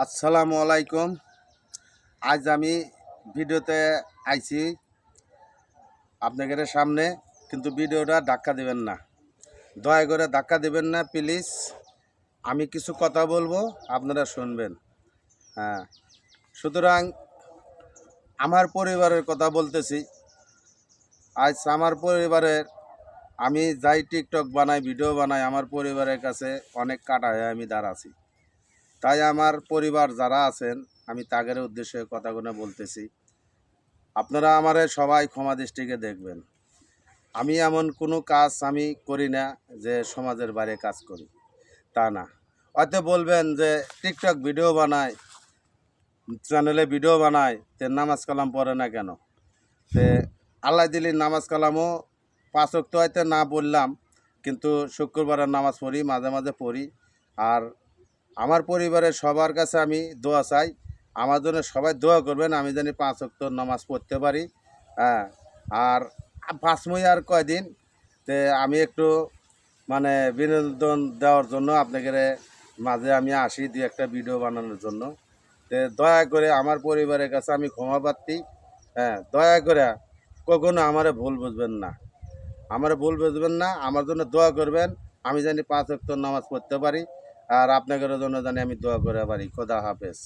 আসসালামু আলাইকুম। আজ আমি ভিডিওতে আইছি আপনাদের সামনে, কিন্তু ভিডিওটা ধাক্কা দেবেন না, দয়া করে ধাক্কা দেবেন না প্লিজ। আমি কিছু কথা বলবো, আপনারা শুনবেন। হ্যাঁ, সুতরাং আমার পরিবারের কথা বলতেছি। আজ আমার পরিবারের, আমি যাই টিকটক বানাই, ভিডিও বানাই, আমার পরিবারের কাছে অনেক কাটা হয়ে আমি দাঁড়াছি। তাই আমার পরিবার যারা আছেন, আমি তাদের উদ্দেশ্যে কথাগুলো বলতেছি। আপনারা আমারে সবাই ক্ষমা দৃষ্টিকে দেখবেন। আমি এমন কোনো কাজ আমি করি না যে সমাজের বাইরে কাজ করি, তা না। হয়তো বলবেন যে টিকটক ভিডিও বানায়, চ্যানেলে ভিডিও বানায়, তে নামাজ কালাম পড়ে না কেন? তে আল্লাহ দিলি নামাজ কালামও 5 ওয়াক্ত হয়তো না পড়লাম, কিন্তু শুক্রবারের নামাজ পড়ি, মাঝে মাঝে পড়ি। আর আমার পরিবারের সবার কাছে আমি দোয়া চাই, আমার জন্য সবাই দোয়া করবেন, আমি জানি 5 ওয়াক্ত নামাজ পড়তে পারি। হ্যাঁ, আর 5 মই আর কয়দিন, তে আমি একটু মানে বিনোদন দেওয়ার জন্য আপনাদের মাঝে আমি আসি, দুই একটা ভিডিও বানানোর জন্য। তে দয়া করে আমার পরিবারের কাছে আমি ক্ষমা প্রার্থী। হ্যাঁ, দয়া করে কখনো আমারে ভুল বুঝবেন না, আমার ভুল বুঝবেন না, আমার জন্য দোয়া করবেন। আমি জানি 5 ওয়াক্ত নামাজ পড়তে পারি, আর আপনাদের জন্য জানি আমি দোয়া করে পারি। খোদা হাফেজ।